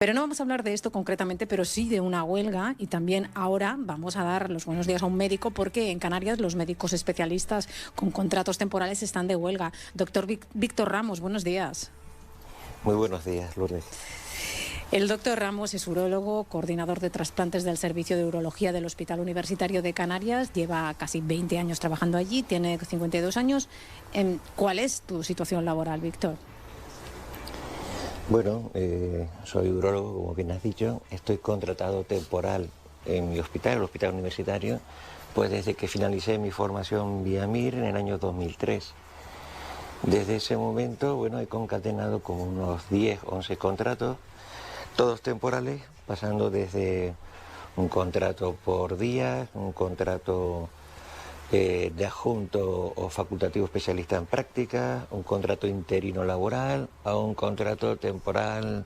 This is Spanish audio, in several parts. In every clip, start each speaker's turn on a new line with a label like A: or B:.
A: Pero no vamos a hablar de esto concretamente, pero sí de una huelga, y también ahora vamos a dar los buenos días a un médico porque en Canarias los médicos especialistas con contratos temporales están de huelga. Doctor Víctor Ramos, buenos días.
B: Muy buenos días, Lourdes.
A: El doctor Ramos es urólogo, coordinador de trasplantes del Servicio de Urología del Hospital Universitario de Canarias. Lleva casi 20 años trabajando allí, tiene 52 años. ¿Cuál es tu situación laboral, Víctor?
B: Bueno, soy urólogo, como bien has dicho. Estoy contratado temporal en mi hospital, el Hospital Universitario, pues desde que finalicé mi formación vía MIR en el año 2003. Desde ese momento, bueno, he concatenado como unos 10, 11 contratos, todos temporales, pasando desde un contrato por día, un contrato de adjunto o facultativo especialista en práctica, un contrato interino laboral, a un contrato temporal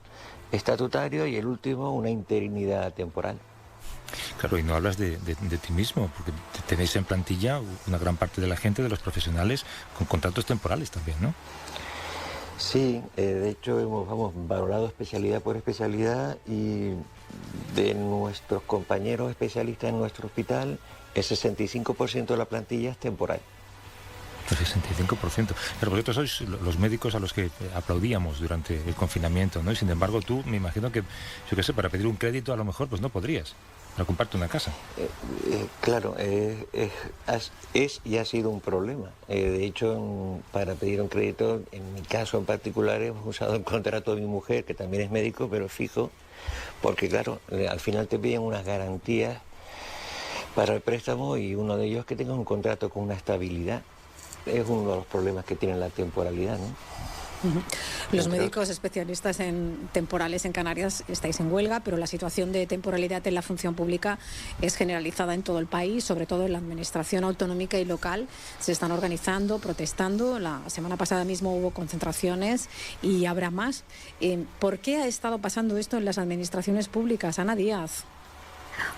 B: estatutario y el último una interinidad temporal.
C: Claro, y no hablas de ti mismo, porque tenéis en plantilla una gran parte de la gente, de los profesionales, con contratos temporales también, ¿no?
B: Sí, de hecho hemos valorado especialidad por especialidad y de nuestros compañeros especialistas en nuestro hospital, el 65% de la plantilla es temporal.
C: El 65%. Pero vosotros sois los médicos a los que aplaudíamos durante el confinamiento, ¿no? Y sin embargo tú, me imagino que, yo qué sé, para pedir un crédito a lo mejor pues no podrías, para comprarte una casa.
B: Claro, es y ha sido un problema. De hecho, para pedir un crédito, en mi caso en particular, hemos usado el contrato de mi mujer, que también es médico, pero fijo, porque claro, al final te piden unas garantías para el préstamo y uno de ellos es que tenga un contrato con una estabilidad. Es uno de los problemas que tiene la temporalidad, ¿no?
A: Los médicos especialistas en temporales en Canarias estáis en huelga, pero la situación de temporalidad en la función pública es generalizada en todo el país, sobre todo en la administración autonómica y local. Se están organizando, protestando. La semana pasada mismo hubo concentraciones y habrá más. ¿Por qué ha estado pasando esto en las administraciones públicas? Ana Díaz.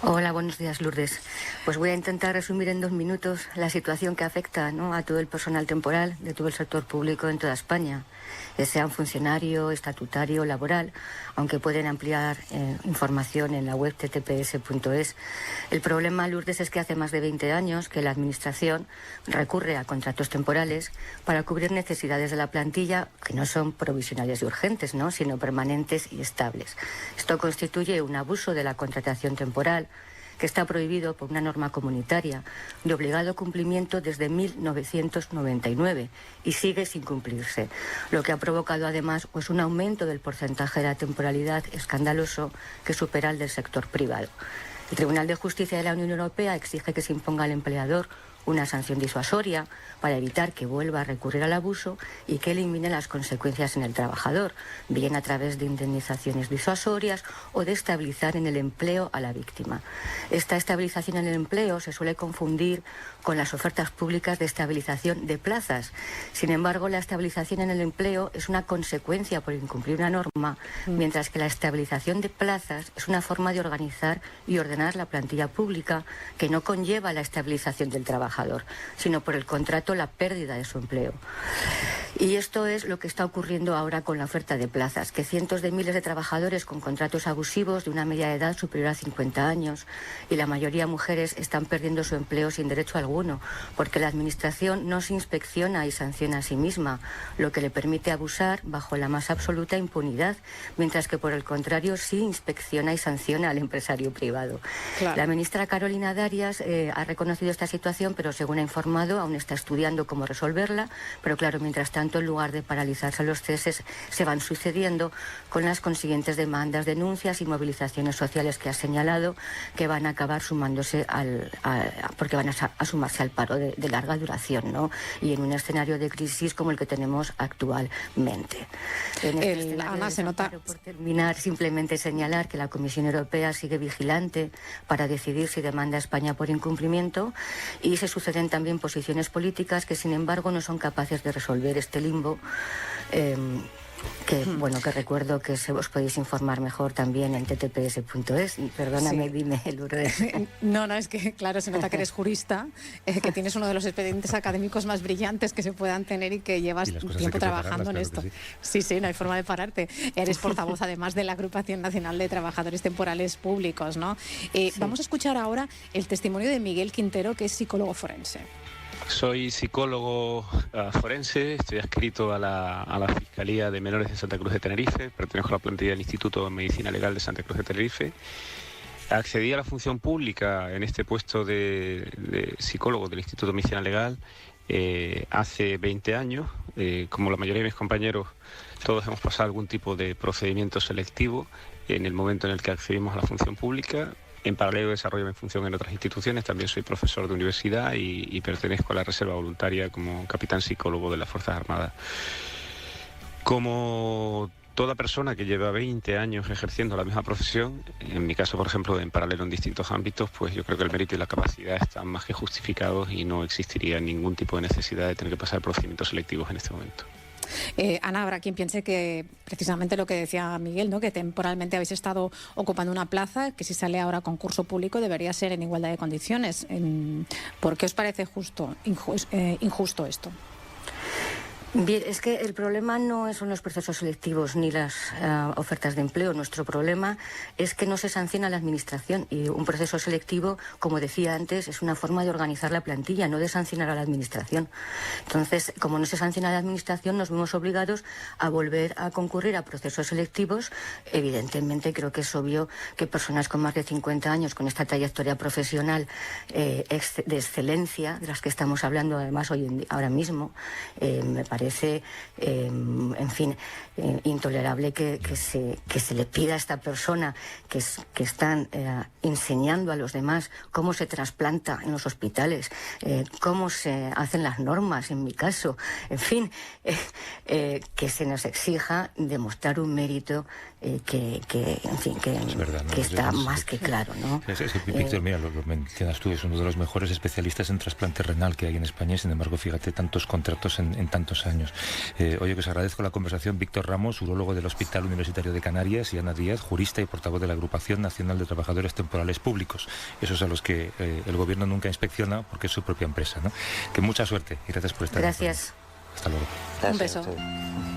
D: Hola, buenos días, Lourdes. Pues voy a intentar resumir en 2 minutos la situación que afecta, ¿no?, a todo el personal temporal de todo el sector público en toda España, sean funcionario, estatutario, laboral, aunque pueden ampliar información en la web ttps.es. El problema, Lourdes, es que hace más de 20 años que la Administración recurre a contratos temporales para cubrir necesidades de la plantilla que no son provisionales y urgentes, ¿no?, sino permanentes y estables. Esto constituye un abuso de la contratación temporal que está prohibido por una norma comunitaria de obligado cumplimiento desde 1999 y sigue sin cumplirse, lo que ha provocado además pues un aumento del porcentaje de la temporalidad escandaloso que supera el del sector privado. El Tribunal de Justicia de la Unión Europea exige que se imponga al empleador una sanción disuasoria para evitar que vuelva a recurrir al abuso y que elimine las consecuencias en el trabajador, bien a través de indemnizaciones disuasorias o de estabilizar en el empleo a la víctima. Esta estabilización en el empleo se suele confundir con las ofertas públicas de estabilización de plazas. Sin embargo, la estabilización en el empleo es una consecuencia por incumplir una norma, mientras que la estabilización de plazas es una forma de organizar y ordenar la plantilla pública que no conlleva la estabilización del trabajador, sino por el contrato la pérdida de su empleo. Y esto es lo que está ocurriendo ahora con la oferta de plazas, que cientos de miles de trabajadores con contratos abusivos de una media de edad superior a 50 años y la mayoría mujeres están perdiendo su empleo sin derecho alguno, porque la Administración no se inspecciona y sanciona a sí misma, lo que le permite abusar bajo la más absoluta impunidad, mientras que por el contrario sí inspecciona y sanciona al empresario privado. Claro. La ministra Carolina Darias ha reconocido esta situación, pero según ha informado aún está estudiando cómo resolverla, pero claro, mientras tanto, en lugar de paralizarse los ceses, se van sucediendo con las consiguientes demandas, denuncias y movilizaciones sociales que ha señalado que van a acabar sumándose porque van a sumarse al paro de larga duración, ¿no? Y en un escenario de crisis como el que tenemos actualmente.
A: Ana, se nota.
D: Por terminar, simplemente señalar que la Comisión Europea sigue vigilante para decidir si demanda a España por incumplimiento y se suceden también posiciones políticas que, sin embargo, no son capaces de resolver este limbo que bueno, que recuerdo que os podéis informar mejor también en ttps.es. Perdóname, dime, Lourdes.
A: No, es que claro, se nota que eres jurista, que tienes uno de los expedientes académicos más brillantes que se puedan tener y que llevas tiempo trabajando en esto. Sí, no hay forma de pararte. Eres portavoz además de la Agrupación Nacional de Trabajadores Temporales Públicos, ¿no? Vamos a escuchar ahora el testimonio de Miguel Quintero, que es psicólogo forense.
E: Soy psicólogo forense, estoy adscrito a la Fiscalía de Menores de Santa Cruz de Tenerife, pertenezco a la plantilla del Instituto de Medicina Legal de Santa Cruz de Tenerife. Accedí a la función pública en este puesto de psicólogo del Instituto de Medicina Legal hace 20 años. Como la mayoría de mis compañeros, todos hemos pasado algún tipo de procedimiento selectivo en el momento en el que accedimos a la función pública. En paralelo desarrollo mi función en otras instituciones, también soy profesor de universidad y pertenezco a la reserva voluntaria como capitán psicólogo de las Fuerzas Armadas. Como toda persona que lleva 20 años ejerciendo la misma profesión, en mi caso, por ejemplo, en paralelo en distintos ámbitos, pues yo creo que el mérito y la capacidad están más que justificados y no existiría ningún tipo de necesidad de tener que pasar procedimientos selectivos en este momento.
A: Ana, habrá quien piense que precisamente lo que decía Miguel, ¿no?, que temporalmente habéis estado ocupando una plaza que si sale ahora a concurso público debería ser en igualdad de condiciones. ¿Por qué os parece injusto esto?
D: Bien, es que el problema no son los procesos selectivos ni las ofertas de empleo. Nuestro problema es que no se sanciona la administración y un proceso selectivo, como decía antes, es una forma de organizar la plantilla, no de sancionar a la administración. Entonces, como no se sanciona a la administración, nos vemos obligados a volver a concurrir a procesos selectivos. Evidentemente, creo que es obvio que personas con más de 50 años, con esta trayectoria profesional de excelencia, de las que estamos hablando además ahora mismo, me parece intolerable que se le pida a esta persona que están enseñando a los demás cómo se trasplanta en los hospitales, cómo se hacen las normas, en mi caso, en fin, que se nos exija demostrar un mérito que
C: verdad, ¿no?
D: está más que claro, ¿no?
C: Víctor, mira, lo mencionas tú, es uno de los mejores especialistas en trasplante renal que hay en España y, sin embargo, fíjate, tantos contratos en tantos años. Oye, que os agradezco la conversación. Víctor Ramos, urólogo del Hospital Universitario de Canarias, y Ana Díaz, jurista y portavoz de la Agrupación Nacional de Trabajadores Temporales Públicos, esos a los que el gobierno nunca inspecciona porque es su propia empresa, ¿no? Que mucha suerte y gracias por estar aquí.
D: Gracias.
C: Hasta luego.
A: Un beso.
B: Gracias.